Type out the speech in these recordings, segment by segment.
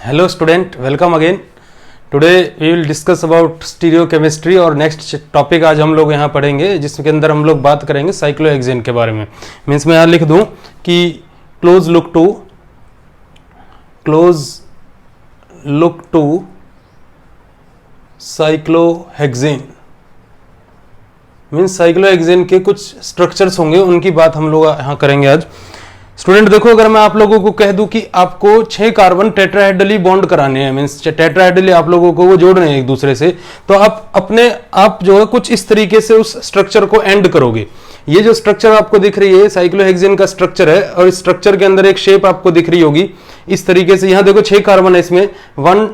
Hello student, welcome again. Today we will discuss about stereochemistry और next topic आज हम लोग यहाँ पढ़ेंगे जिसके अंदर हम लोग बात करेंगे साइक्लोहेक्सेन के बारे में. मीन्स मैं यहाँ लिख दूँ कि close look to cyclohexane. Means cyclohexane के कुछ स्ट्रक्चर्स होंगे, उनकी बात हम लोग यहाँ करेंगे आज. स्टूडेंट देखो, अगर मैं आप लोगों को कह दूं कि आपको 6 कार्बन टेट्राहेड्रली बॉन्ड कराने हैं, मींस टेट्राहेड्रली आप लोगों को वो जोड़ने हैं एक दूसरे से, तो आप जो है कुछ इस तरीके से उस स्ट्रक्चर को एंड करोगे. ये जो स्ट्रक्चर आपको दिख रही है साइक्लोहेक्सेन का स्ट्रक्चर है, और इस स्ट्रक्चर के अंदर एक शेप आपको दिख रही होगी इस तरीके से. यहाँ देखो 6 कार्बन है, इसमें 1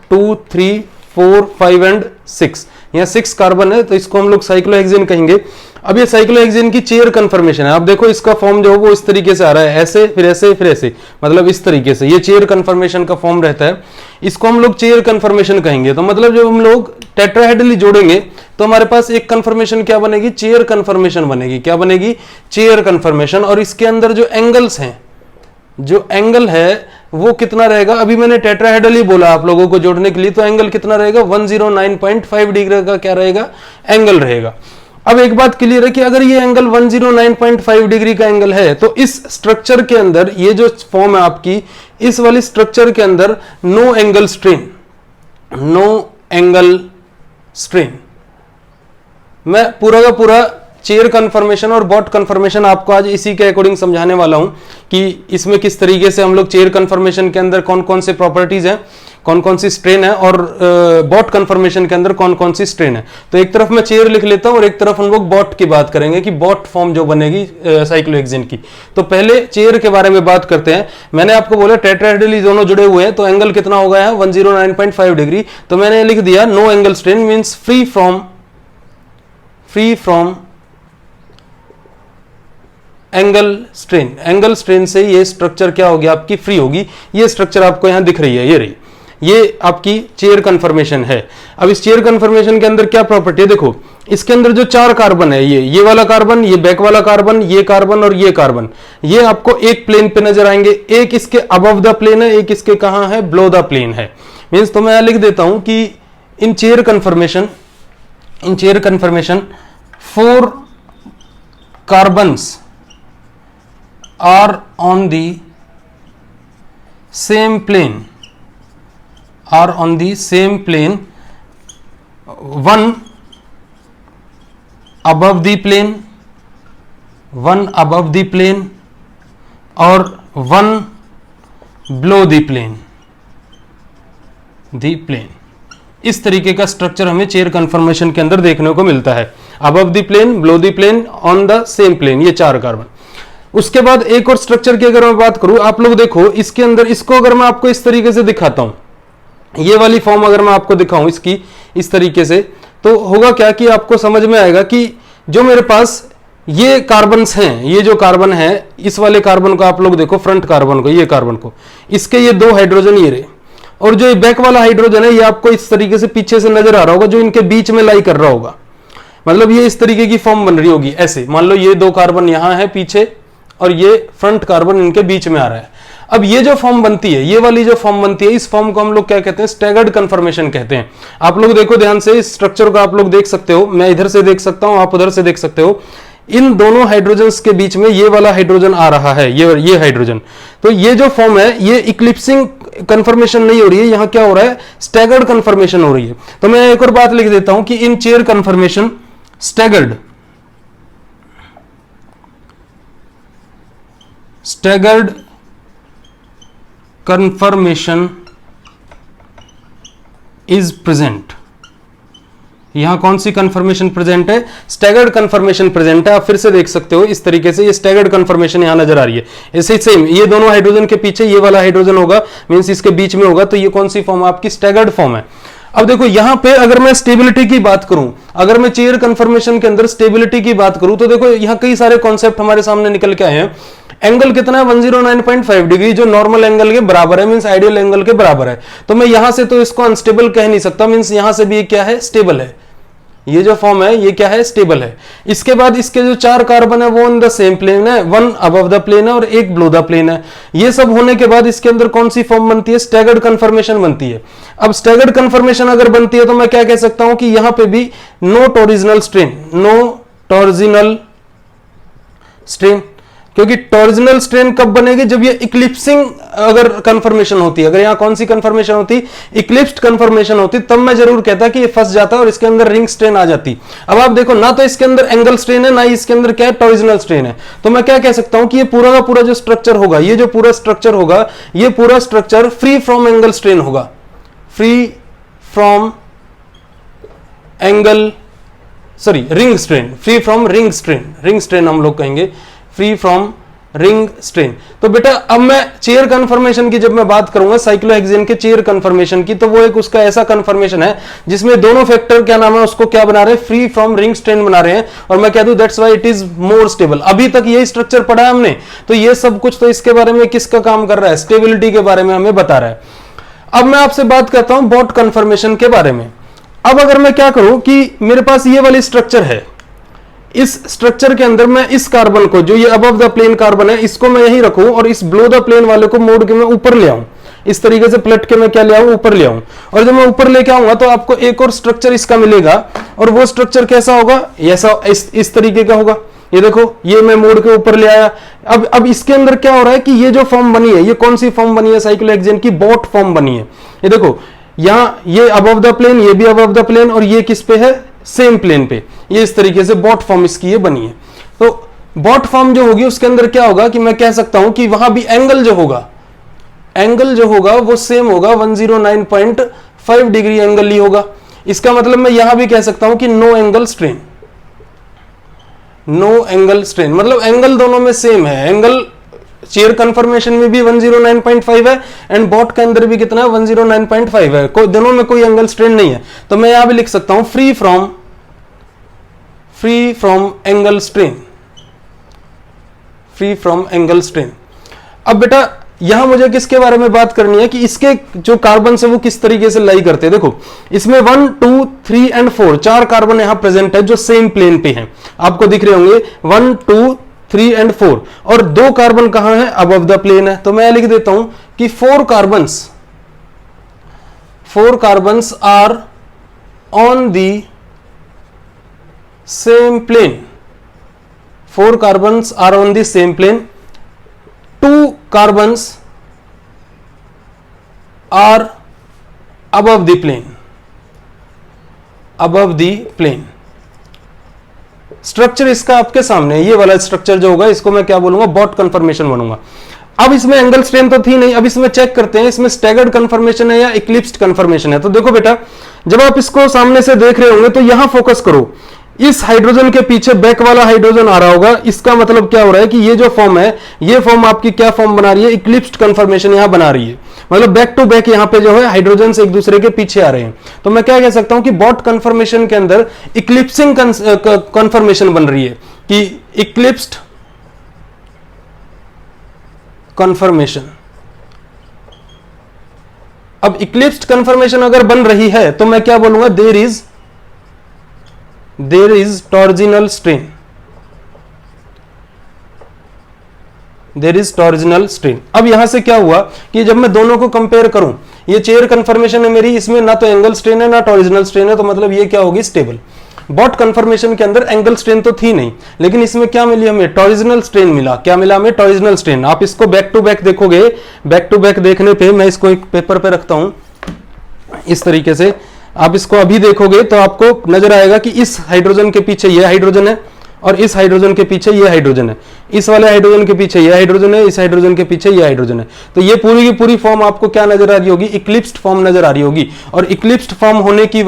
2 3 4 5 एंड 6. यहाँ 6 कार्बन है, तो इसको हम लोग साइक्लोहेक्सेन कहेंगे. अब ये साइक्लोहेक्सेन की चेयर कन्फर्मेशन है. आप देखो इसका फॉर्म जो है वो इस तरीके से आ रहा है, ऐसे फिर ऐसे फिर ऐसे, मतलब इस तरीके से ये चेयर कन्फर्मेशन का फॉर्म रहता है. इसको हम लोग चेयर कन्फर्मेशन कहेंगे. तो मतलब जब हम लोग टेट्राहेड्रली जोड़ेंगे तो हमारे पास एक कन्फर्मेशन क्या बनेगी, चेयर कन्फर्मेशन बनेगी. क्या बनेगी, चेयर कन्फर्मेशन. और इसके अंदर जो एंगल्स हैं, जो एंगल है वो कितना रहेगा, अभी मैंने टेट्राहेड्रली बोला आप लोगों को जोड़ने के लिए, तो एंगल कितना रहेगा, 109.5 डिग्री का क्या रहेगा, एंगल रहेगा. अब एक बात क्लियर है कि अगर ये एंगल 109.5 डिग्री का एंगल है, तो इस स्ट्रक्चर के अंदर ये जो फॉर्म है आपकी, इस वाली स्ट्रक्चर के अंदर नो एंगल स्ट्रेन. मैं पूरा का पूरा चेयर कन्फर्मेशन और बॉट कन्फर्मेशन आपको आज इसी के अकॉर्डिंग समझाने वाला हूं कि इसमें किस तरीके से हम लोग चेयर कन्फर्मेशन के अंदर कौन कौन से प्रॉपर्टीज हैं, कौन कौन सी स्ट्रेन है, और बॉट कन्फर्मेशन के अंदर कौन कौन सी स्ट्रेन है. तो एक तरफ मैं चेयर लिख लेता हूं और एक तरफ हम लोग बॉट की बात करेंगे कि बॉट फॉर्म जो बनेगी साइक्लोहेक्सेन की. तो पहले चेयर के बारे में बात करते हैं. मैंने आपको बोला टेट्राहेड्रली दोनों जुड़े हुए हैं, तो एंगल कितना हो गया है, 109.5 डिग्री. तो मैंने लिख दिया no angle strain, means free from angle strain से ये स्ट्रक्चर क्या होगी, आपकी फ्री होगी. ये स्ट्रक्चर आपको यहां दिख रही है, ये रही, ये आपकी चेयर कन्फर्मेशन है. अब इस चेयर कन्फर्मेशन के अंदर क्या प्रॉपर्टी है, देखो इसके अंदर जो 4 कार्बन है, ये वाला कार्बन, ये बैक वाला कार्बन, ये कार्बन और ये कार्बन, ये आपको एक प्लेन पे नजर आएंगे. एक इसके अबव द प्लेन है, एक इसके कहां है, बिलो द प्लेन है. मीन्स तो मैं लिख देता हूं कि in chair conformation 4 carbons are on the same plane, one above the plane और one below the plane. इस तरीके का स्ट्रक्चर हमें चेयर कन्फर्मेशन के अंदर देखने को मिलता है. above the plane, below the plane, on the same plane, ये 4 कार्बन. उसके बाद एक और स्ट्रक्चर की अगर मैं बात करूं, आप लोग देखो इसके अंदर, इसको अगर मैं आपको इस तरीके से दिखाता हूं, ये वाली फॉर्म अगर मैं आपको दिखाऊं इसकी इस तरीके से, तो होगा क्या कि आपको समझ में आएगा कि जो मेरे पास ये कार्बन्स हैं, ये जो कार्बन है, इस वाले कार्बन को आप लोग देखो, फ्रंट कार्बन को, ये कार्बन को, इसके ये 2 हाइड्रोजन ये रहे, और जो बैक वाला हाइड्रोजन है ये आपको इस तरीके से पीछे से नजर आ रहा होगा, जो इनके बीच में लाई कर रहा होगा. मतलब ये इस तरीके की फॉर्म बन रही होगी ऐसे. मान लो ये 2 कार्बन यहां है पीछे, और ये फ्रंट कार्बन इनके बीच में आ रहा है. अब ये जो फॉर्म बनती है, ये वाली जो फॉर्म बनती है, इस फॉर्म को हम लोग क्या कहते हैं, स्टैगर्ड कन्फर्मेशन कहते हैं. आप लोग देखो ध्यान से, इस स्ट्रक्चर को आप लोग देख सकते हो, मैं इधर से देख सकता हूं, आप उधर से देख सकते हो. इन दोनों हाइड्रोजन्स के बीच में ये वाला हाइड्रोजन आ रहा है, ये हाइड्रोजन. तो ये जो फॉर्म है, ये इक्लिप्सिंग कन्फर्मेशन नहीं हो रही है, यहां क्या हो रहा है, स्टैगर्ड कन्फर्मेशन हो रही है. तो मैं एक और बात लिख देता हूं कि in chair conformation staggered confirmation is present. यहां कौन सी कंफर्मेशन प्रेजेंट है, स्टैगर्ड कंफर्मेशन प्रेजेंट है. आप फिर से देख सकते हो इस तरीके से, ये स्टैगर्ड कंफर्मेशन यहां नजर आ रही है. ऐसे सेम ये दोनों हाइड्रोजन के पीछे ये वाला हाइड्रोजन होगा, मींस इसके बीच में होगा, तो ये कौन सी फॉर्म आपकी, स्टैगर्ड फॉर्म है. अब देखो यहां पे अगर मैं स्टेबिलिटी की बात करूं, अगर मैं चेयर कन्फर्मेशन के अंदर स्टेबिलिटी की बात करूं, तो देखो यहां कई सारे कॉन्सेप्ट हमारे सामने निकल के आए हैं. एंगल कितना है, 109.5 डिग्री, जो नॉर्मल एंगल के बराबर है, मींस आइडियल एंगल के बराबर है. तो मैं यहां से तो इसको अनस्टेबल कह नहीं सकता, मींस यहां से भी क्या है, स्टेबल है. ये जो फॉर्म है ये क्या है, स्टेबल है। इसके बाद इसके जो 4 कार्बन है वो इन द सेम प्लेन है, 1 अबव द प्लेन है और 1 बिलो द प्लेन है। ये सब होने के बाद इसके अंदर कौन सी फॉर्म बनती है, स्टैगर्ड कन्फर्मेशन बनती है। अब स्टैगर्ड कन्फर्मेशन अगर बनती है तो मैं क्या कह सकता हूं कि यहां पे भी नो टॉरिजिनल स्ट्रेन, नो टॉरिजिनल स्ट्रेन, क्योंकि टॉरिजिनल स्ट्रेन कब बनेगी, जब ये इक्लिप्सिंग अगर कंफर्मेशन होती है, अगर यहां कौन सी कंफर्मेशन होती, इक्लिप्स्ड कंफर्मेशन होती, तब मैं जरूर कहता कि ये फंस जाता और इसके अंदर रिंग स्ट्रेन आ जाती। अब आप देखो ना तो इसके अंदर एंगल स्ट्रेन है, ना ही इसके अंदर क्या है, टॉरिजिनल स्ट्रेन है। तो मैं क्या कह सकता हूं कि ये पूरा का पूरा जो स्ट्रक्चर होगा, ये जो पूरा स्ट्रक्चर होगा, ये पूरा structure free from angle strain होगा, free from angle ring strain, free from ring strain, ring strain हम लोग कहेंगे, फ्री फ्रॉम रिंग स्ट्रेन। तो बेटा अब मैं चेयर कन्फर्मेशन की जब मैं बात करूंगा, साइक्लोहेक्सेन के चेयर कन्फर्मेशन की, तो वो एक उसका ऐसा कन्फर्मेशन है जिसमें दोनों फैक्टर क्या नाम है, उसको क्या बना रहे हैं, फ्री फ्रॉम रिंग स्ट्रेन बना रहे हैं। और मैं कह दूं that's why it is more stable. अभी तक यही स्ट्रक्चर पढ़ा है हमने, तो ये सब कुछ तो इसके बारे में किसका काम कर रहा है, स्टेबिलिटी के बारे में हमें बता रहा है। अब मैं आपसे बात करता हूं बॉट कन्फर्मेशन के बारे में। अब अगर मैं क्या करूं कि मेरे पास ये वाली स्ट्रक्चर है, इस स्ट्रक्चर के अंदर मैं इस कार्बन को, जो ये अबव द प्लेन कार्बन है, इसको मैं यहीं रखूं और इस बिलो द प्लेन वाले को मोड़ के मैं ऊपर ले आऊं, इस तरीके से पलट के मैं क्या ले आऊं, ऊपर ले आऊं। और जब मैं ऊपर लेके आऊंगा तो आपको एक और स्ट्रक्चर इसका मिलेगा, और वो स्ट्रक्चर कैसा होगा, ऐसा इस तरीके का होगा। ये देखो, ये मैं मोड़ के ऊपर ले आया। अब इसके अंदर क्या हो रहा है कि ये जो फॉर्म बनी है, ये कौन सी फॉर्म बनी है, साइक्लोहेक्सेन की बॉट फॉर्म बनी है। ये देखो, यहां ये अबव द प्लेन, ये भी अबव द प्लेन, और ये किस पे है, सेम प्लेन पे। ये इस तरीके से बॉट फॉर्म इसकी ये बनी है। तो बॉट फॉर्म जो होगी उसके अंदर क्या होगा कि मैं कह सकता हूं कि वहां भी एंगल जो होगा वो सेम होगा, 109.5 डिग्री एंगल ही होगा। इसका मतलब मैं यहां भी कह सकता हूं कि no angle strain, no angle strain, मतलब एंगल दोनों में सेम है। एंगल चेयर कन्फर्मेशन में भी 109.5 है एंड बॉट के अंदर भी कितना है, 109.5 है। कोई दोनों में कोई एंगल स्ट्रेन नहीं है। तो मैं यहां भी लिख सकता हूं free from angle strain, free from angle strain. अब बेटा यहां मुझे किसके बारे में बात करनी है कि इसके जो कार्बन है वो किस तरीके से लाई करते हैं। देखो, इसमें 1, 2, 3 एंड 4 4 कार्बन यहां प्रेजेंट है जो सेम प्लेन पे हैं, आपको दिख रहे होंगे 1, 2, 3 एंड 4, और 2 कार्बन कहां है, अबव द प्लेन है। तो मैं लिख देता हूं कि 4 carbons are on the same plane, 4 carbons are on the same plane, 2 carbons are above the plane, above the plane. Structure इसका आपके सामने, ये वाला स्ट्रक्चर जो होगा इसको मैं क्या बोलूंगा, बॉट कन्फर्मेशन बनूंगा। अब इसमें एंगल स्ट्रेन तो थी नहीं, अब इसमें चेक करते हैं इसमें स्टैगर्ड कन्फर्मेशन है या इक्लिप्स्ड कन्फर्मेशन है। तो देखो बेटा, जब आप इसको सामने से देख रहे होंगे तो यहां फोकस करो, इस हाइड्रोजन के पीछे बैक वाला हाइड्रोजन आ रहा होगा। इसका मतलब क्या हो रहा है कि ये जो फॉर्म है, ये फॉर्म आपकी क्या फॉर्म बना रही है, इक्लिप्स्ड कन्फर्मेशन यहां बना रही है। मतलब बैक टू बैक यहां पे जो है हाइड्रोजन से एक दूसरे के पीछे आ रहे हैं। तो मैं क्या कह सकता हूं कि बॉट कन्फर्मेशन के अंदर इक्लिप्सिंग कन्फर्मेशन बन रही है, कि इक्लिप्स्ड कन्फर्मेशन। अब इक्लिप्स्ड कन्फर्मेशन अगर बन रही है तो मैं क्या बोलूंगा, there is torsional strain, there is torsional strain. अब यहां से क्या हुआ कि जब मैं दोनों को कंपेयर करूं, ये चेयर कन्फर्मेशन है मेरी, इसमें ना तो एंगल स्ट्रेन है ना टॉर्जिनल स्ट्रेन है, तो मतलब ये क्या होगी, स्टेबल। बॉट कन्फर्मेशन के अंदर एंगल स्ट्रेन तो थी नहीं, लेकिन इसमें क्या मिली हमें, टॉरिजिनल स्ट्रेन मिला। क्या मिला हमें, टॉरिजिनल स्ट्रेन। आप इसको बैक टू बैक देखोगे, बैक टू बैक देखने पे, मैं इसको एक पेपर पे रखता हूं इस तरीके से, आप इसको अभी देखोगे तो आपको नजर आएगा कि इस हाइड्रोजन के पीछे ये हाइड्रोजन है और इस हाइड्रोजन के पीछे ये हाइड्रोजन है, इस वाले हाइड्रोजन के पीछे ये हाइड्रोजन है, इस हाइड्रोजन के पीछे ये हाइड्रोजन है। तो ये पूरी की पूरी फॉर्म आपको क्या नजर आ रही होगी, इक्लिप्स्ड फॉर्म नजर आ रही होगी। और इक्लिप्स्ड फॉर्म होने की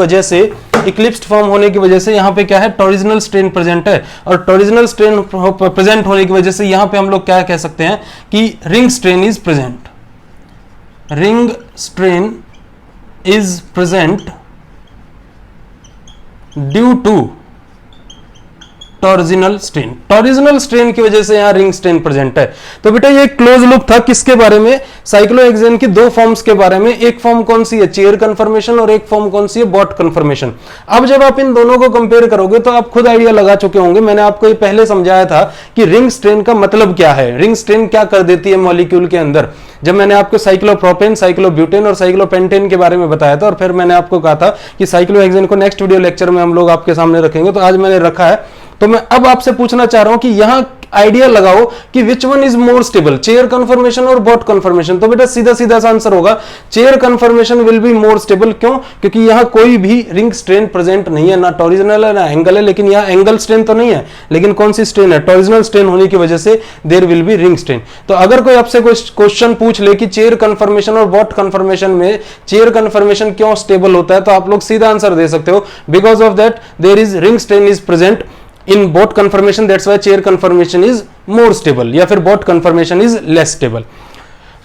वजह से यहाँ पे क्या है, टॉरिजिनल स्ट्रेन प्रेजेंट है। और टॉरिजिनल स्ट्रेन प्रेजेंट होने की वजह से यहाँ पे हम लोग क्या कह सकते हैं कि ring strain is present, ring strain is present due torsional strain. Torsional strain की वजह से यहां रिंग स्ट्रेन प्रेजेंट है। तो बेटा ये क्लोज लुक था किसके बारे में, साइक्लोहेक्सेन की दो फॉर्म्स के बारे में। एक फॉर्म कौन सी है, चेयर कन्फर्मेशन, और एक फॉर्म कौन सी है, बॉट कन्फर्मेशन। अब जब आप इन दोनों को कंपेयर करोगे तो आप खुद आइडिया लगा चुके होंगे, मैंने आपको ये पहले समझाया था कि रिंग स्ट्रेन का मतलब क्या है, रिंग स्ट्रेन क्या कर देती है मॉलिक्यूल के अंदर। जब मैंने आपको साइक्लोप्रोपेन, साइक्लोब्यूटेन और साइक्लोपेंटेन के बारे में बताया था, और फिर मैंने आपको कहा था कि साइक्लोहेक्सेन को नेक्स्ट वीडियो लेक्चर में हम लोग आपके सामने रखेंगे, तो आज मैंने रखा है। तो मैं अब आपसे पूछना चाह रहा हूं कि यहां आइडिया लगाओ कि which one is more stable, chair conformation और बॉट कन्फर्मेशन। तो बेटा सीधा सीधा सा आंसर होगा chair conformation will be more stable. क्यों? क्योंकि यहां कोई भी रिंग स्ट्रेन प्रेजेंट नहीं है, ना टॉरिजिनल है ना एंगल है, लेकिन यहां एंगल स्ट्रेन तो नहीं है, लेकिन कौन सी स्ट्रेन है, टॉरिजिनल स्ट्रेन होने की वजह से there will be ring strain. तो अगर कोई आपसे कोई क्वेश्चन पूछ ले कि चेयर कन्फर्मेशन और बॉट कन्फर्मेशन में चेयर कन्फर्मेशन क्यों स्टेबल होता है, तो आप लोग सीधा आंसर दे सकते हो because of that there is ring strain is present in bot confirmation, that's why chair confirmation is more stable, या फिर bot confirmation is less stable।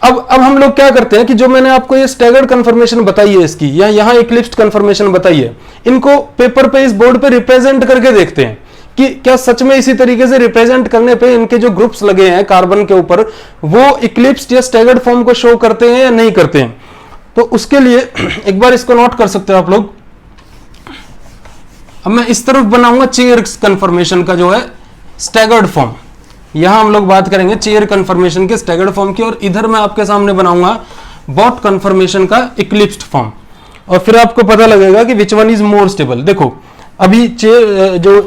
अब हम लोग क्या करते हैं कि जो मैंने आपको ये स्टैगर्ड कंफर्मेशन बताई है इसकी, या यहां इक्लिप्स्ड कंफर्मेशन बताई है, इनको पेपर पे इस बोर्ड पे रिप्रेजेंट करके देखते हैं कि क्या सच में इसी तरीके से रिप्रेजेंट करने पे इनके जो ग्रुप्स लगे हैं कार्बन के ऊपर वो इक्लिप्स्ड या स्टैगर्ड फॉर्म को शो करते हैं या नहीं करते हैं। तो उसके लिए एक बार इसको नोट कर सकते हो आप लोग। अब मैं इस तरफ बनाऊंगा चेयर कन्फर्मेशन का जो है स्टैगर्ड फॉर्म, यहां हम लोग बात करेंगे चेयर कन्फर्मेशन के स्टैगर्ड फॉर्म की, और इधर मैं आपके सामने बनाऊंगा बॉट कन्फर्मेशन का इक्लिप्स्ड फॉर्म, और फिर आपको पता लगेगा कि which one is more stable. देखो अभी चेयर जो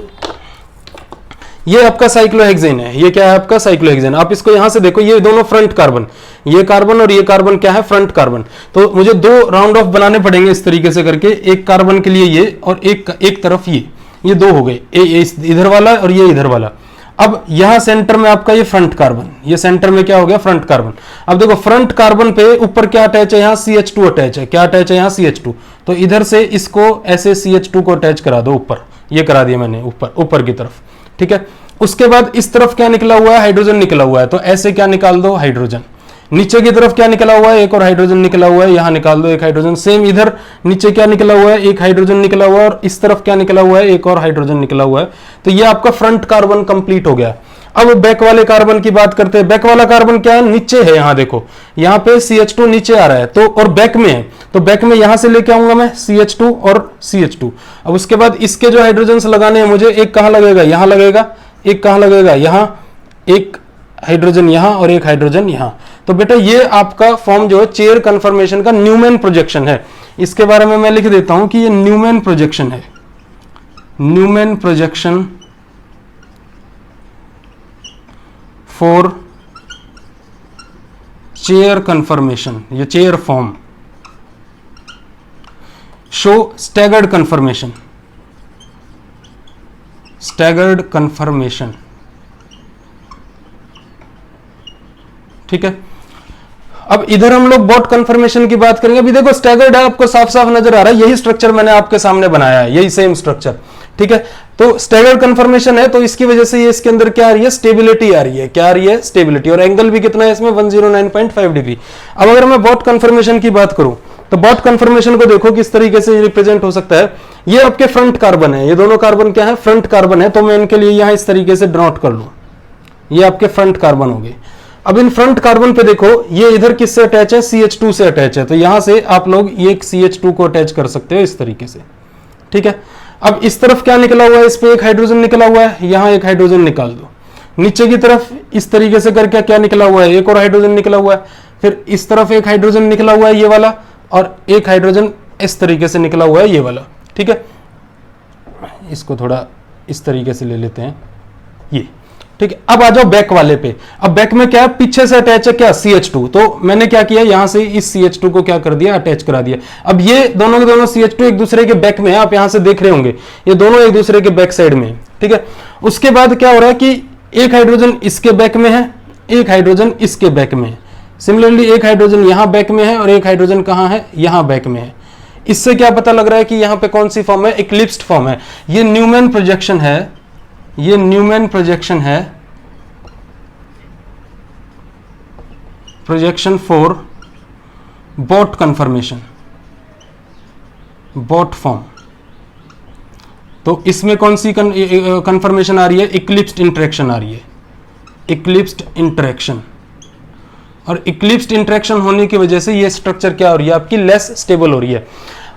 ये आपका साइक्लोहेक्सेन है, ये क्या है आपका साइक्लोहेक्सेन। आप इसको यहां से देखो, ये दोनों फ्रंट कार्बन, ये कार्बन और ये कार्बन क्या है, फ्रंट कार्बन। तो मुझे दो राउंड ऑफ बनाने पड़ेंगे इस तरीके से करके, एक कार्बन के लिए ये और एक तरफ ये दो हो गए, इधर वाला और ये इधर वाला। अब यहां सेंटर में आपका ये फ्रंट कार्बन, ये सेंटर में क्या हो गया, फ्रंट कार्बन। अब देखो फ्रंट कार्बन पे ऊपर क्या अटैच है, यहां CH2 अटैच है, क्या अटैच है, यहां CH2। तो इधर से इसको ऐसे CH2 को अटैच करा दो ऊपर, ये करा दिया मैंने ऊपर की तरफ, ठीक है। उसके बाद इस तरफ क्या निकला हुआ है, हाइड्रोजन निकला हुआ है, तो ऐसे क्या निकाल दो, हाइड्रोजन। नीचे की तरफ क्या निकला हुआ है, एक और हाइड्रोजन निकला हुआ है, यहां निकाल दो एक हाइड्रोजन। सेम इधर नीचे क्या निकला हुआ है, एक हाइड्रोजन निकला हुआ है, और इस तरफ क्या निकला हुआ है, एक और हाइड्रोजन निकला हुआ है। तो ये आपका फ्रंट कार्बन कंप्लीट हो गया। अब बैक वाले कार्बन की बात करते हैं। बैक वाला कार्बन क्या है, नीचे है, यहां देखो, यहां पे CH2 नीचे आ रहा है, तो और बैक में है, तो बैक में यहां से लेके आऊंगा मैं CH2 और CH2। अब उसके बाद इसके जो हाइड्रोजन लगाने हैं मुझे, एक कहां लगेगा, यहां लगेगा, एक कहां लगेगा, यहां, एक हाइड्रोजन यहां और एक हाइड्रोजन यहां। तो बेटा ये आपका फॉर्म जो है चेयर कन्फर्मेशन का न्यूमैन प्रोजेक्शन है। इसके बारे में मैं लिख देता हूं कि ये न्यूमैन प्रोजेक्शन है, Newman projection for chair conformation, ये chair form show staggered conformation, staggered conformation, ठीक है। अब इधर हम लोग बॉट कन्फर्मेशन की बात करेंगे। अभी देखो स्टैगर्ड है, आपको साफ साफ नजर आ रहा है, यही स्ट्रक्चर मैंने आपके सामने बनाया है, यही सेम स्ट्रक्चर, ठीक है। तो स्टैगर्ड कन्फर्मेशन है, तो इसकी वजह से ये इसके अंदर क्या आ रही है, स्टेबिलिटी आ रही है, क्या आ रही है, स्टेबिलिटी, और एंगल भी कितना है इसमें, 109.5 डिग्री। अब अगर मैं बॉट कन्फर्मेशन की बात करूं तो बॉट कन्फर्मेशन को देखो किस तरीके से रिप्रेजेंट हो सकता है। ये आपके फ्रंट कार्बन है, ये दोनों कार्बन क्या है, फ्रंट कार्बन है, तो मैं इनके लिए यहां इस तरीके से ड्रॉट कर लूं, ये आपके फ्रंट कार्बन हो गए। अब इन फ्रंट कार्बन पे देखो, ये इधर किससे अटैच है, CH2 से अटैच है, तो यहां से आप लोग ये CH2 को अटैच कर सकते हो इस तरीके से, ठीक है। अब इस तरफ क्या निकला हुआ है, इस पे एक हाइड्रोजन निकला हुआ है, यहां एक हाइड्रोजन निकाल दो। नीचे की तरफ इस तरीके से करके क्या निकला हुआ है, एक और हाइड्रोजन निकला हुआ है। फिर इस तरफ एक हाइड्रोजन निकला हुआ है ये वाला, और एक हाइड्रोजन इस तरीके से निकला हुआ है ये वाला, ठीक है। इसको थोड़ा इस तरीके से ले लेते हैं, ये ठीक है। अब आ जाओ बैक वाले पे। अब बैक में क्या है, पीछे से अटैच है क्या, CH2। तो मैंने क्या किया, यहां से इस CH2 को क्या कर दिया, अटैच करा दिया। अब ये दोनों के दोनों CH2 एक दूसरे के बैक में है, आप यहां से देख रहे होंगे, ये दोनों एक दूसरे के बैक साइड में, ठीक है। उसके बाद क्या हो रहा है कि एक हाइड्रोजन इसके बैक में है, एक हाइड्रोजन इसके बैक में है। सिमिलरली एक हाइड्रोजन यहां बैक में है और एक हाइड्रोजन कहां है, यहां बैक में है। इससे क्या पता लग रहा है कि यहां पे कौन सी फॉर्म है, इक्लिप्स्ड फॉर्म है। ये न्यूमैन प्रोजेक्शन है, ये न्यूमैन प्रोजेक्शन है, projection for boat conformation, boat form. तो इसमें कौन सी कंफर्मेशन आ रही है? इक्लिप्स्ड इंटरेक्शन आ रही है, इक्लिप्स्ड इंटरेक्शन। और इक्लिप्स्ड इंटरेक्शन होने की वजह से ये स्ट्रक्चर क्या हो रही है? आपकी लेस स्टेबल हो रही है।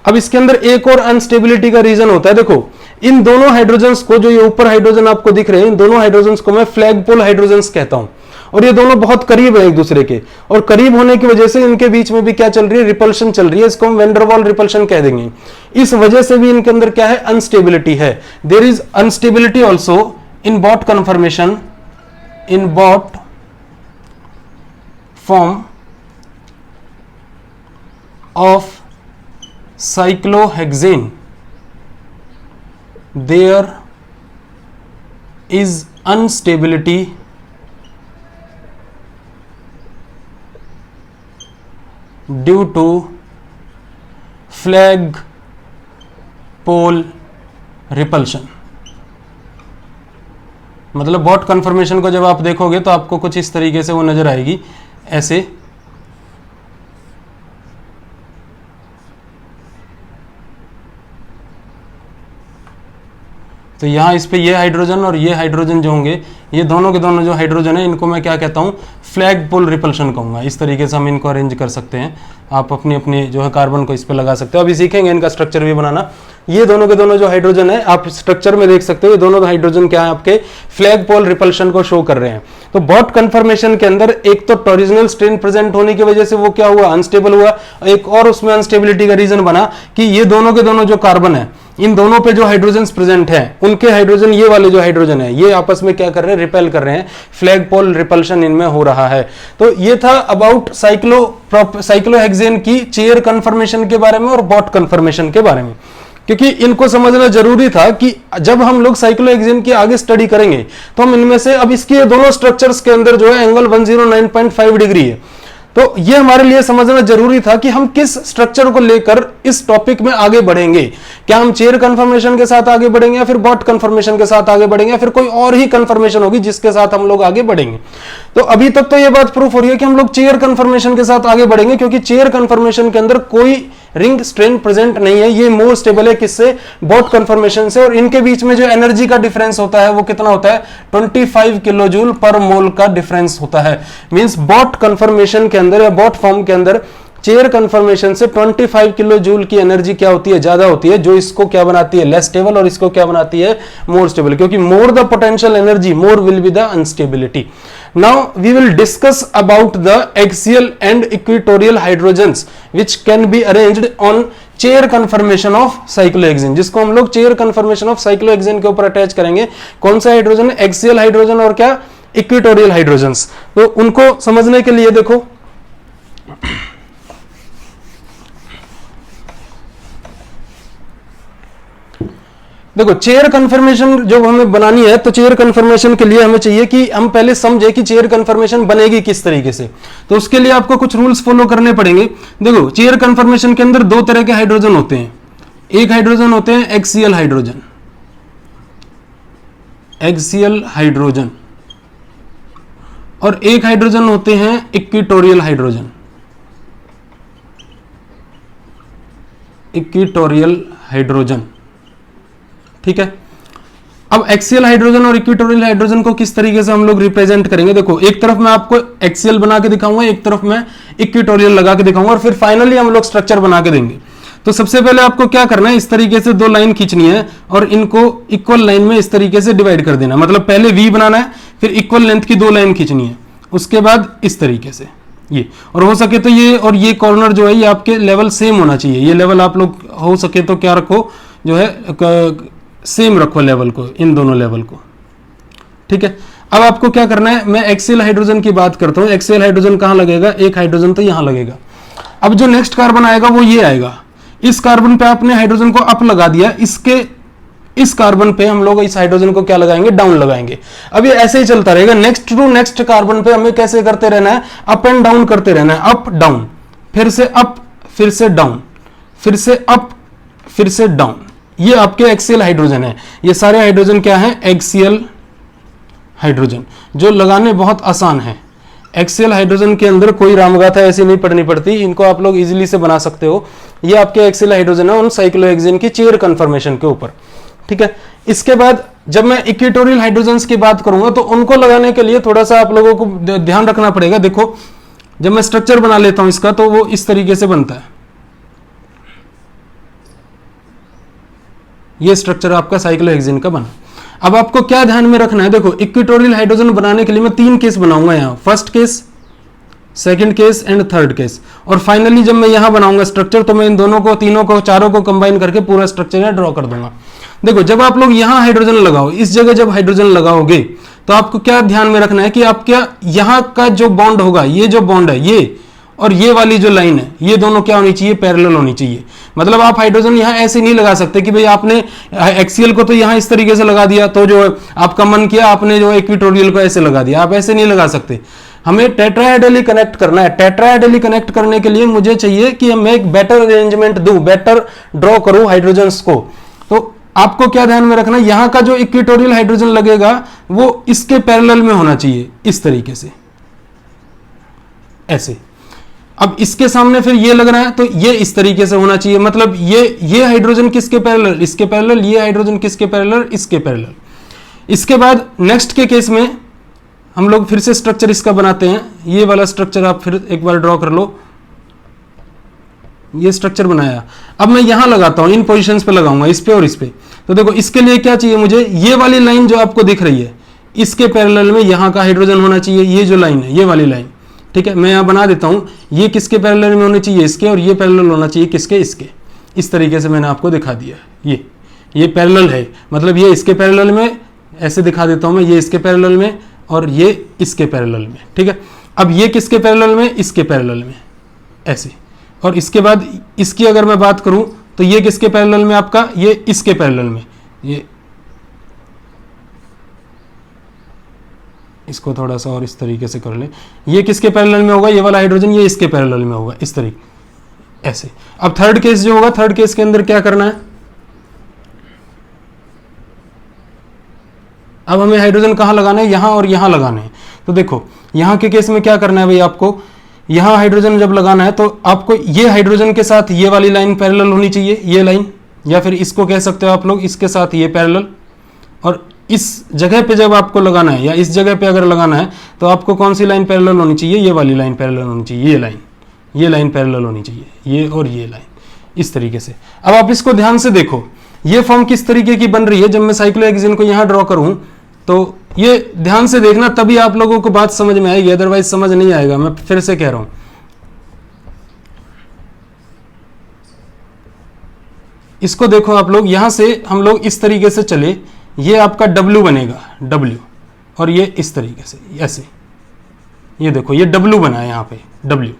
अब इसके अंदर एक और अनस्टेबिलिटी का रीजन होता है। देखो इन दोनों हाइड्रोजन्स को, जो ये ऊपर हाइड्रोजन आपको दिख रहे हैं, इन दोनों हाइड्रोजन्स को मैं फ्लैगपोल हाइड्रोजन्स कहता हूं। और ये दोनों बहुत करीब है एक दूसरे के, और करीब होने की वजह से इनके बीच में भी क्या चल रही है? रिपल्शन चल रही है। इसको हम वैन डर वाल रिपल्शन कह देंगे। इस वजह से भी इनके अंदर क्या है? अनस्टेबिलिटी है। There is instability also in boat conformation, in boat form of cyclohexane. There is instability due to flagpole repulsion. मतलब बॉट कन्फर्मेशन को जब आप देखोगे तो आपको कुछ इस तरीके से वो नजर आएगी, ऐसे। तो यहाँ इस पे ये हाइड्रोजन और ये हाइड्रोजन जो होंगे, ये दोनों के दोनों जो हाइड्रोजन है, इनको मैं क्या कहता हूँ? फ्लैगपोल रिपल्शन कहूँगा। इस तरीके से हम इनको अरेंज कर सकते हैं। आप अपनी अपनी जो है कार्बन को इस पे लगा सकते हो। अभी सीखेंगे इनका स्ट्रक्चर भी बनाना। ये दोनों के दोनों जो हाइड्रोजन है, आप स्ट्रक्चर में देख सकते हो, ये दोनों हाइड्रोजन क्या है? आपके फ्लैगपोल रिपल्शन को शो कर रहे हैं। तो बॉट कन्फर्मेशन के अंदर एक तो टॉरिजिनल स्ट्रेन प्रेजेंट होने की वजह से वो क्या हुआ? अनस्टेबल हुआ। एक और उसमें अनस्टेबिलिटी का रीजन बना कि ये दोनों के दोनों जो कार्बन है, इन दोनों पे जो हाइड्रोजन प्रेजेंट हैं, उनके हाइड्रोजन, ये वाले जो हाइड्रोजन है, ये आपस में क्या कर रहे हैं? रिपेल कर रहे हैं। फ्लैगपोल रिपल्शन इनमें हो रहा है। तो ये था अबाउट साइक्लोहेक्सेन की चेयर कन्फर्मेशन के बारे में और बॉट कन्फर्मेशन के बारे में। क्योंकि इनको समझना जरूरी था कि जब हम लोग साइक्लोहेक्सेन की आगे स्टडी करेंगे तो हम इनमें से, अब इसके दोनों स्ट्रक्चर्स के अंदर जो है एंगल 109.5 डिग्री है। तो ये हमारे लिए समझना जरूरी था कि हम किस स्ट्रक्चर को लेकर इस टॉपिक में आगे बढ़ेंगे। क्या हम चेयर कन्फर्मेशन के साथ आगे बढ़ेंगे, या फिर बॉट कन्फर्मेशन के साथ आगे बढ़ेंगे, या फिर कोई और ही कन्फर्मेशन होगी जिसके साथ हम लोग आगे बढ़ेंगे। तो अभी तक तो ये बात प्रूफ हो रही है कि हम लोग चेयर कन्फर्मेशन के साथ आगे बढ़ेंगे, क्योंकि चेयर कन्फर्मेशन के अंदर कोई रिंग स्ट्रेन प्रेजेंट नहीं है। ये मोर स्टेबल है किससे? बॉट कन्फर्मेशन से। और इनके बीच में जो एनर्जी का डिफरेंस होता है वो कितना होता है? 25 किलो जूल पर मोल का डिफरेंस होता है। मींस बॉट कन्फर्मेशन के अंदर या बॉट फॉर्म के अंदर चेयर कन्फर्मेशन से 25 किलो जूल की एनर्जी क्या होती है? ज्यादा होती है, जो इसको क्या बनाती है? लेस स्टेबल, और इसको क्या बनाती है? More stable. क्योंकि more the potential energy, more will be the instability. Now we will discuss about the axial and equatorial hydrogens which can be arranged on chair conformation of cyclohexane, जिसको हम लोग chair conformation of cyclohexane के ऊपर attach करेंगे। कौन सा hydrogen? Axial hydrogen और क्या? Equatorial hydrogens. तो उनको समझने के लिए देखो, देखो चेयर कन्फर्मेशन जब हमें बनानी है तो चेयर कन्फर्मेशन के लिए हमें चाहिए कि हम पहले समझे कि चेयर कन्फर्मेशन बनेगी किस तरीके से। तो उसके लिए आपको कुछ रूल्स फॉलो करने पड़ेंगे। देखो चेयर कन्फर्मेशन के अंदर दो तरह के हाइड्रोजन होते हैं। एक हाइड्रोजन होते हैं एक्सियल हाइड्रोजन, एक्सियल हाइड्रोजन, और एक हाइड्रोजन होते हैं इक्वेटोरियल हाइड्रोजन, इक्वेटोरियल हाइड्रोजन। ठीक है। अब एक्सियल हाइड्रोजन और इक्वेटोरियल हाइड्रोजन को किस तरीके से हम लोग रिप्रेजेंट करेंगे? देखो एक तरफ मैं आपको एक्सियल बना के दिखाऊंगा, एक तरफ मैं इक्वेटोरियल लगा के दिखाऊंगा, और फिर फाइनली हम लोग स्ट्रक्चर बना के देंगे। तो सबसे पहले आपको क्या करना है? इस तरीके से दो लाइन खींचनी है और इनको इक्वल लाइन में इस तरीके से डिवाइड कर देना। मतलब पहले वी बनाना है, फिर इक्वल लेंथ की दो लाइन खींचनी है, उसके बाद इस तरीके से ये, और हो सके तो ये और ये कॉर्नर जो है ये आपके लेवल सेम होना चाहिए। ये लेवल आप लोग हो सके तो क्या रखो, जो है सेम रखो लेवल को, इन दोनों लेवल को। ठीक है। अब आपको क्या करना है? मैं एक्सियल हाइड्रोजन की बात करता हूं। एक्सियल हाइड्रोजन कहां लगेगा? एक हाइड्रोजन तो यहां लगेगा। अब जो नेक्स्ट कार्बन आएगा वो ये आएगा। इस कार्बन पे आपने हाइड्रोजन को अप लगा दिया, इसके इस कार्बन पे हम लोग इस हाइड्रोजन को क्या लगाएंगे? डाउन लगाएंगे। अब ये ऐसे ही चलता रहेगा। नेक्स्ट टू नेक्स्ट कार्बन पे हमें कैसे करते रहना है? अप एंड डाउन करते रहना है। अप डाउन, फिर से अप, फिर से डाउन, फिर से अप, फिर से डाउन। ये आपके एक्सियल हाइड्रोजन है। ये सारे हाइड्रोजन क्या है? एक्सियल हाइड्रोजन, जो लगाने बहुत आसान है। एक्सियल हाइड्रोजन के अंदर कोई रामगाथा ऐसी नहीं पढ़नी पड़ती, इनको आप लोग इजीली से बना सकते हो। ये आपके एक्सियल हाइड्रोजन है उन साइक्लोहेक्सेन की चेयर कन्फर्मेशन के ऊपर। ठीक है। इसके बाद जब मैं इक्वेटोरियल हाइड्रोजन्स की बात करूंगा तो उनको लगाने के लिए थोड़ा सा आप लोगों को ध्यान रखना पड़ेगा। देखो जब मैं स्ट्रक्चर बना लेता हूं इसका तो वो इस तरीके से बनता है। ये स्ट्रक्चर आपका साइक्लोहेक्सेन का बना। अब आपको क्या ध्यान में रखना है, देखो इक्वेटोरियल हाइड्रोजन बनाने के लिए मैं 3 केस बनाऊंगा यहां, first case, second case and third case, और फाइनली जब मैं यहां बनाऊंगा स्ट्रक्चर तो मैं इन दोनों को, तीनों को, चारों को कंबाइन करके पूरा स्ट्रक्चर यहां ड्रॉ कर दूंगा। देखो जब आप लोग यहां हाइड्रोजन लगाओ, इस जगह जब हाइड्रोजन लगाओगे तो आपको क्या ध्यान में रखना है कि आप क्या यहां का जो बॉन्ड होगा, ये जो बॉन्ड है ये और ये वाली जो लाइन है, ये दोनों क्या होनी चाहिए, पैरेलल होनी चाहिए। मतलब आप हाइड्रोजन यहां ऐसे नहीं लगा सकते कि भाई आपने एक्सियल को तो यहां इस तरीके से लगा दिया तो जो आपका मन किया आपने जो इक्वेटोरियल को ऐसे लगा दिया, आप ऐसे नहीं लगा सकते। हमें टेट्राहेड्रली कनेक्ट करना है। टेट्राहेड्रली कनेक्ट करने के लिए मुझे चाहिए कि मैं एक बेटर अरेंजमेंट दूं, बेटर ड्रॉ करूं हाइड्रोजन्स को। तो आपको क्या ध्यान में रखना, यहां का जो इक्वेटोरियल हाइड्रोजन लगेगा वो इसके पैरेलल में होना चाहिए, इस तरीके से, ऐसे। अब इसके सामने फिर ये लग रहा है तो ये इस तरीके से होना चाहिए। मतलब ये हाइड्रोजन किसके पैरेलल, इसके पैरेलल, ये हाइड्रोजन किसके पैरेलल, इसके पैरेलल। इसके बाद नेक्स्ट के केस में हम लोग फिर से स्ट्रक्चर इसका बनाते हैं। ये वाला स्ट्रक्चर आप फिर एक बार ड्रॉ कर लो। ये स्ट्रक्चर बनाया, अब मैं यहां लगाता हूं, इन पोजीशंस पे लगाऊंगा, इस पे और इस पे। तो देखो इसके लिए क्या चाहिए मुझे, ये वाली लाइन जो आपको दिख रही है इसके पैरेलल में यहां का हाइड्रोजन होना चाहिए। ये जो लाइन है, ये वाली लाइन, ठीक है, मैं यहां बना देता हूं। ये किसके पैरेलल में होने चाहिए, इसके, और ये पैरेलल होना चाहिए किसके, इसके। इस तरीके से मैंने आपको दिखा दिया। ये पैरेलल है, मतलब ये इसके पैरेलल में, ऐसे दिखा देता हूं मैं, ये इसके पैरेलल में और ये इसके पैरेलल में, ठीक है। अब ये किसके पैरेलल में, इसके पैरेलल में, ऐसे। और इसके बाद इसकी अगर मैं बात करूं तो ये किसके पैरेलल में आपका, ये इसके पैरेलल में। ये इसको थोड़ा सा और इस तरीके से कर ले, ये किसके पैरेलल में होगा, ये वाला हाइड्रोजन, ये इसके पैरेलल में होगा, इस तरीके, ऐसे। अब थर्ड केस जो होगा, थर्ड केस के अंदर क्या करना है, अब हमें हाइड्रोजन कहां लगाना है, यहां और यहां लगाना है। तो देखो यहां के केस में क्या करना है भाई, आपको यहां हाइड्रोजन जब लगाना है तो आपको ये हाइड्रोजन के साथ ये वाली लाइन पैरेलल होनी चाहिए, ये लाइन, या फिर इसको कह सकते हो आप लोग इसके साथ ये पैरेलल। और इस जगह पे जब आपको लगाना है या इस जगह पे अगर लगाना है तो आपको कौन सी लाइन पैरेलल होनी चाहिए, ये वाली लाइन पैरेलल होनी चाहिए, ये लाइन पैरेलल होनी चाहिए, ये और ये लाइन, इस तरीके से। अब आप इसको ध्यान से देखो, ये फॉर्म किस तरीके की बन रही है। जब मैं साइक्लोहेक्सेन को यहां ड्रॉ करूं तो ये ध्यान से देखना, तभी आप लोगों को बात समझ में आएगी, अदरवाइज समझ नहीं आएगा। मैं फिर से कह रहा हूं, इसको देखो आप लोग, यहां से हम लोग इस तरीके से चले, ये आपका W बनेगा, W, और ये इस तरीके से ऐसे, ये देखो ये W बना है यहाँ पे, W।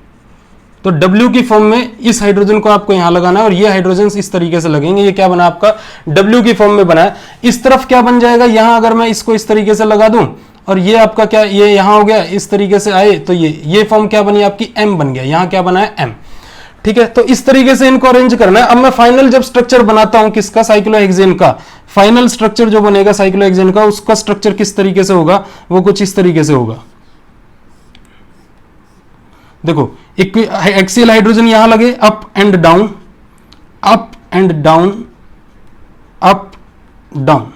तो W की फॉर्म में इस हाइड्रोजन को आपको यहां लगाना है और ये हाइड्रोजन इस तरीके से लगेंगे। ये क्या बना आपका, W की फॉर्म में बना है। इस तरफ क्या बन जाएगा, यहां अगर मैं इसको इस तरीके से लगा दूं और ये आपका क्या, ये यहां हो गया, इस तरीके से आए तो ये फॉर्म क्या बनी आपकी, M बन गया। यहां क्या बना है, M, ठीक है। तो इस तरीके से इनको अरेंज करना है। अब मैं फाइनल जब स्ट्रक्चर बनाता हूं किसका, साइक्लोहेक्सेन का, फाइनल स्ट्रक्चर जो बनेगा साइक्लोहेक्सेन का, उसका स्ट्रक्चर किस तरीके से होगा, वो कुछ इस तरीके से होगा। देखो एक्सियल हाइड्रोजन यहां लगे, up and down, up and down, up down.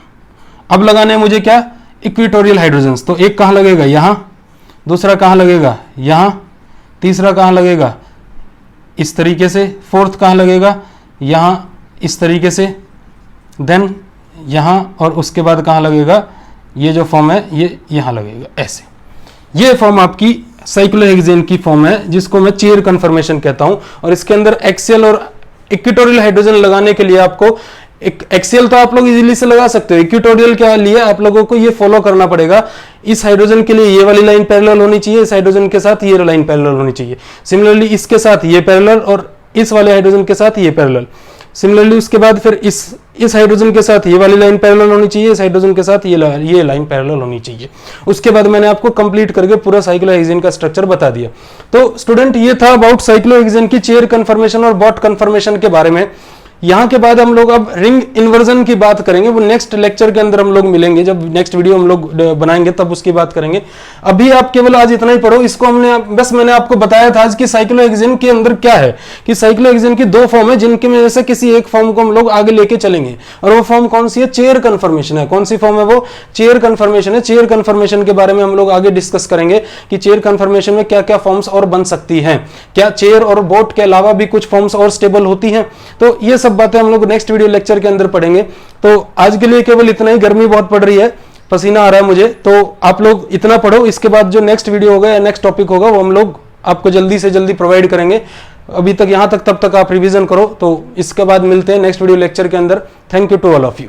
अब लगाने हैं मुझे क्या, इक्वेटोरियल हाइड्रोजन। तो एक कहां लगेगा, यहां, दूसरा कहां लगेगा, यहां, तीसरा कहां लगेगा, इस तरीके से, फोर्थ कहां लगेगा, यहां, इस तरीके से, देन यहां, और उसके बाद कहां लगेगा, ये जो फॉर्म है ये यहां लगेगा, ऐसे। ये फॉर्म आपकी साइक्लोहेक्सेन की फॉर्म है, जिसको मैं चेयर कन्फर्मेशन कहता हूं। और इसके अंदर एक्सियल और इक्वेटोरियल हाइड्रोजन लगाने के लिए आपको एक्सियल तो आप लोग इजीली से लगा सकते हो, इक्वेटोरियल के लिए आप लोगों को ये फॉलो करना पड़ेगा। इस हाइड्रोजन के लिए ये वाली लाइन पैरेलल होनी चाहिए, इस हाइड्रोजन के साथ ये लाइन पैरेलल होनी चाहिए। सिमिलरली इसके साथ ये पैरेलल और इस वाले हाइड्रोजन के साथ ये पैरेलल। सिमिलरली उसके बाद फिर इस हाइड्रोजन के साथ ये वाली लाइन पैरेलल होनी चाहिए, इस हाइड्रोजन के साथ ये लाइन पैरेलल होनी चाहिए। उसके बाद मैंने आपको कंप्लीट करके पूरा साइक्लोहेक्सेन का स्ट्रक्चर बता दिया। तो स्टूडेंट ये था अबाउट साइक्लोहेक्सेन की चेयर कन्फर्मेशन और बॉट कन्फर्मेशन के बारे में। यहाँ के बाद हम लोग अब रिंग इन्वर्जन की बात करेंगे, वो नेक्स्ट लेक्चर के अंदर हम लोग मिलेंगे, जब नेक्स्ट वीडियो हम लोग बनाएंगे तब उसकी बात करेंगे। अभी आप केवल आज इतना ही पढ़ो, इसको हमने बस मैंने आपको बताया था आज कि साइक्लोहेक्सेन के अंदर क्या है, कि साइक्लोहेक्सेन की 2 फॉर्म है जिनके में से किसी एक फॉर्म को हम लोग आगे लेके चलेंगे, और वो फॉर्म कौन सी है, चेयर कन्फर्मेशन है। कौन सी फॉर्म है वो, चेयर कन्फर्मेशन है। चेयर कन्फर्मेशन के बारे में हम लोग आगे डिस्कस करेंगे कि चेयर कन्फर्मेशन में क्या क्या फॉर्म्स और बन सकती हैं, क्या चेयर और बोट के अलावा भी कुछ फॉर्म्स और स्टेबल होती हैं। तो ये सब बातें हम लोग नेक्स्ट वीडियो लेक्चर के अंदर पढ़ेंगे। तो आज के लिए केवल इतना ही, गर्मी बहुत पड़ रही है, पसीना आ रहा है मुझे, तो आप लोग इतना पढ़ो। इसके बाद जो नेक्स्ट वीडियो होगा या नेक्स्ट टॉपिक होगा वो हम लोग आपको जल्दी से जल्दी प्रोवाइड करेंगे। अभी तक यहाँ तक, तब तक आप रिवीजन करो। तो इसके बाद मिलते हैं नेक्स्ट वीडियो लेक्चर के अंदर। Thank you to all of you.